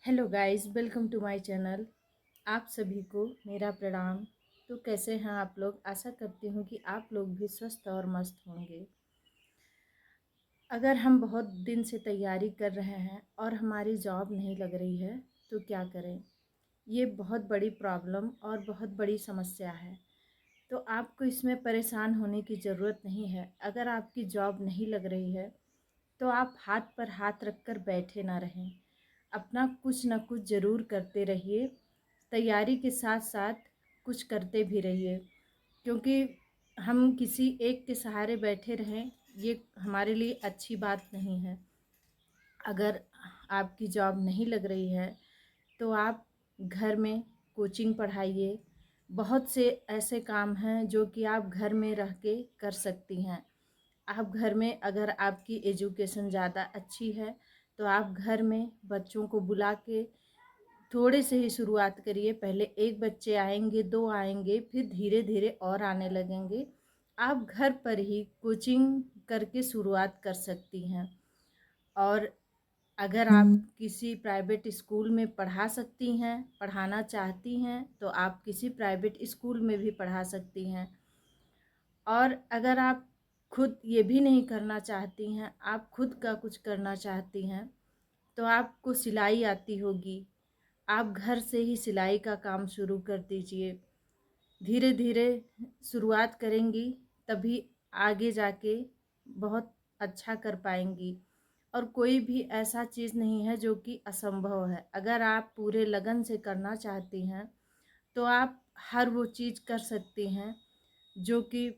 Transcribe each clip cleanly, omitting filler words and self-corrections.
Hello guys, welcome to my channel. आप सभी को मेरा प्रणाम। तो कैसे हैं आप लोग? आशा करती हूँ कि आप लोग भी स्वस्थ और मस्त होंगे। अगर हम बहुत दिन से तैयारी कर रहे हैं और हमारी जॉब नहीं लग रही है तो क्या करें? ये बहुत बड़ी प्रॉब्लम और बहुत बड़ी समस्या है। तो आपको इसमें परेशान होने की ज़रूरत नहीं है। अगर आपकी जॉब नहीं लग रही है तो आप हाथ पर हाथ रख कर बैठे ना रहें। अपना कुछ ना कुछ ज़रूर करते रहिए। तैयारी के साथ साथ कुछ करते भी रहिए, क्योंकि हम किसी एक के सहारे बैठे रहें ये हमारे लिए अच्छी बात नहीं है। अगर आपकी जॉब नहीं लग रही है तो आप घर में कोचिंग पढ़ाइए। बहुत से ऐसे काम हैं जो कि आप घर में रह के कर सकती हैं। आप घर में, अगर आपकी एजुकेशन ज़्यादा अच्छी है तो आप घर में बच्चों को बुला के थोड़े से ही शुरुआत करिए। पहले एक बच्चे आएंगे, दो आएंगे, फिर धीरे धीरे और आने लगेंगे। आप घर पर ही कोचिंग करके शुरुआत कर सकती हैं। और अगर आप किसी प्राइवेट स्कूल में पढ़ा सकती हैं, पढ़ाना चाहती हैं, तो आप किसी प्राइवेट स्कूल में भी पढ़ा सकती हैं। और अगर आप खुद ये भी नहीं करना चाहती हैं, आप खुद का कुछ करना चाहती हैं, तो आपको सिलाई आती होगी। आप घर से ही सिलाई का काम शुरू कर दीजिए। धीरे धीरे शुरुआत करेंगी तभी आगे जाके बहुत अच्छा कर पाएंगी। और कोई भी ऐसा चीज़ नहीं है जो कि असंभव है। अगर आप पूरे लगन से करना चाहती हैं तो आप हर वो चीज़ कर सकती हैं जो कि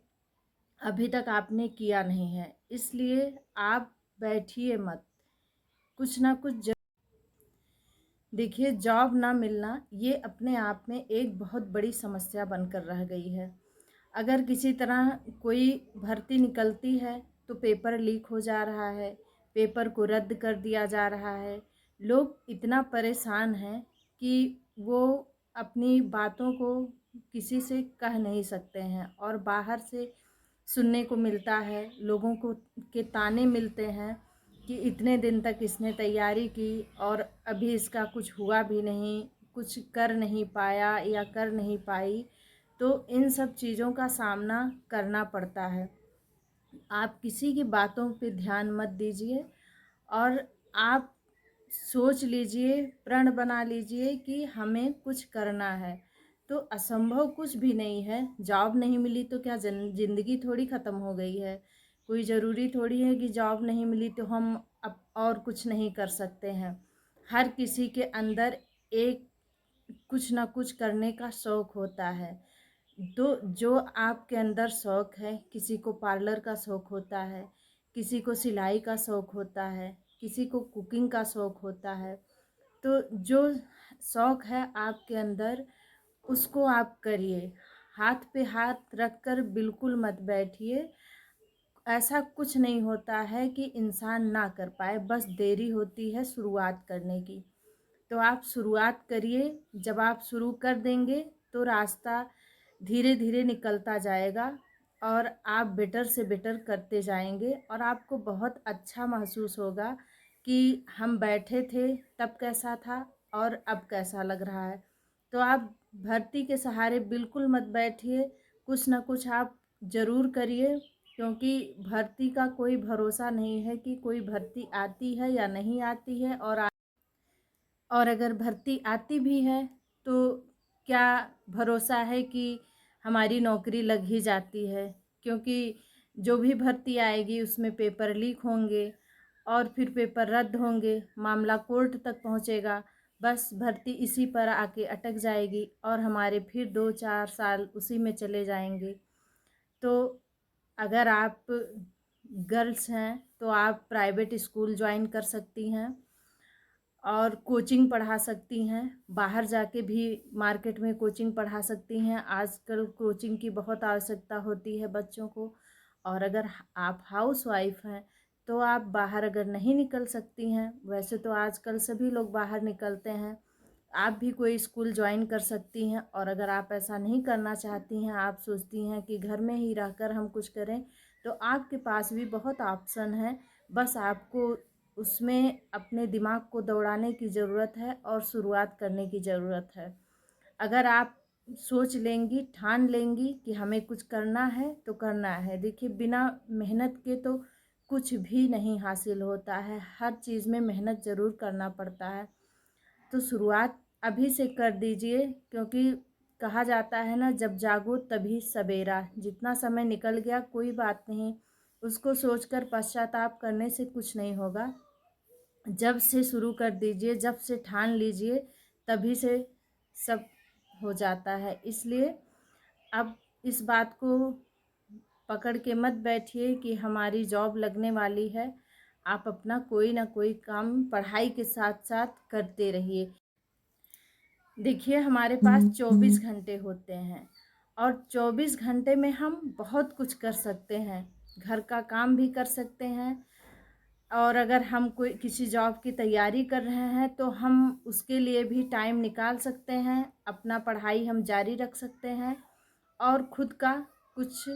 अभी तक आपने किया नहीं है। इसलिए आप बैठिए मत, कुछ ना कुछ देखिए। जॉब ना मिलना ये अपने आप में एक बहुत बड़ी समस्या बनकर रह गई है। अगर किसी तरह कोई भर्ती निकलती है तो पेपर लीक हो जा रहा है, पेपर को रद्द कर दिया जा रहा है। लोग इतना परेशान हैं कि वो अपनी बातों को किसी से कह नहीं सकते हैं। और बाहर से सुनने को मिलता है, लोगों को के ताने मिलते हैं कि इतने दिन तक इसने तैयारी की और अभी इसका कुछ हुआ भी नहीं, कुछ कर नहीं पाया या कर नहीं पाई। तो इन सब चीज़ों का सामना करना पड़ता है। आप किसी की बातों पे ध्यान मत दीजिए और आप सोच लीजिए, प्रण बना लीजिए कि हमें कुछ करना है। तो असंभव कुछ भी नहीं है। जॉब नहीं मिली तो क्या ज़िंदगी थोड़ी ख़त्म हो गई है? कोई ज़रूरी थोड़ी है कि जॉब नहीं मिली तो हम अब और कुछ नहीं कर सकते हैं। हर किसी के अंदर एक कुछ ना कुछ करने का शौक़ होता है। तो जो आपके अंदर शौक़ है, किसी को पार्लर का शौक़ होता है, किसी को सिलाई का शौक़ होता है, किसी को कुकिंग का शौक़ होता है। तो जो शौक़ है आपके अंदर उसको आप करिए। हाथ पे हाथ रख कर बिल्कुल मत बैठिए। ऐसा कुछ नहीं होता है कि इंसान ना कर पाए, बस देरी होती है शुरुआत करने की। तो आप शुरुआत करिए। जब आप शुरू कर देंगे तो रास्ता धीरे धीरे निकलता जाएगा और आप बेटर से बेटर करते जाएंगे और आपको बहुत अच्छा महसूस होगा कि हम बैठे थे तब कैसा था और अब कैसा लग रहा है। तो आप भर्ती के सहारे बिल्कुल मत बैठिए, कुछ ना कुछ आप ज़रूर करिए, क्योंकि भर्ती का कोई भरोसा नहीं है कि कोई भर्ती आती है या नहीं आती है। और अगर भर्ती आती भी है तो क्या भरोसा है कि हमारी नौकरी लग ही जाती है? क्योंकि जो भी भर्ती आएगी उसमें पेपर लीक होंगे और फिर पेपर रद्द होंगे, मामला कोर्ट तक पहुंचेगा। बस भर्ती इसी पर आके अटक जाएगी और हमारे फिर 2-4 साल उसी में चले जाएंगे। तो अगर आप गर्ल्स हैं तो आप प्राइवेट स्कूल ज्वाइन कर सकती हैं और कोचिंग पढ़ा सकती हैं। बाहर जाके भी मार्केट में कोचिंग पढ़ा सकती हैं। आजकल कोचिंग की बहुत आवश्यकता होती है बच्चों को। और अगर आप हाउसवाइफ हैं तो आप बाहर अगर नहीं निकल सकती हैं, वैसे तो आजकल सभी लोग बाहर निकलते हैं, आप भी कोई स्कूल ज्वाइन कर सकती हैं। और अगर आप ऐसा नहीं करना चाहती हैं, आप सोचती हैं कि घर में ही रहकर हम कुछ करें, तो आपके पास भी बहुत ऑप्शन है। बस आपको उसमें अपने दिमाग को दौड़ाने की ज़रूरत है और शुरुआत करने की ज़रूरत है। अगर आप सोच लेंगी, ठान लेंगी कि हमें कुछ करना है तो करना है। देखिए, बिना मेहनत के तो कुछ भी नहीं हासिल होता है, हर चीज़ में मेहनत ज़रूर करना पड़ता है। तो शुरुआत अभी से कर दीजिए, क्योंकि कहा जाता है ना, जब जागो तभी सवेरा। जितना समय निकल गया कोई बात नहीं, उसको सोचकर पश्चाताप करने से कुछ नहीं होगा। जब से शुरू कर दीजिए, जब से ठान लीजिए, तभी से सब हो जाता है। इसलिए अब इस बात को पकड़ के मत बैठिए कि हमारी जॉब लगने वाली है। आप अपना कोई ना कोई काम पढ़ाई के साथ साथ करते रहिए। देखिए, हमारे पास 24 घंटे होते हैं और 24 घंटे में हम बहुत कुछ कर सकते हैं। घर का काम भी कर सकते हैं, और अगर हम कोई किसी जॉब की तैयारी कर रहे हैं तो हम उसके लिए भी टाइम निकाल सकते हैं। अपना पढ़ाई हम जारी रख सकते हैं और खुद का कुछ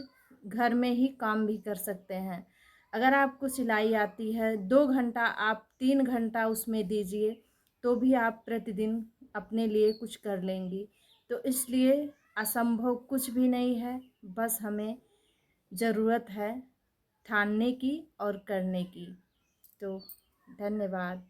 घर में ही काम भी कर सकते हैं। अगर आपको सिलाई आती है, 2 घंटा आप 3 घंटा उसमें दीजिए, तो भी आप प्रतिदिन अपने लिए कुछ कर लेंगी। तो इसलिए असंभव कुछ भी नहीं है, बस हमें ज़रूरत है ठानने की और करने की। तो धन्यवाद।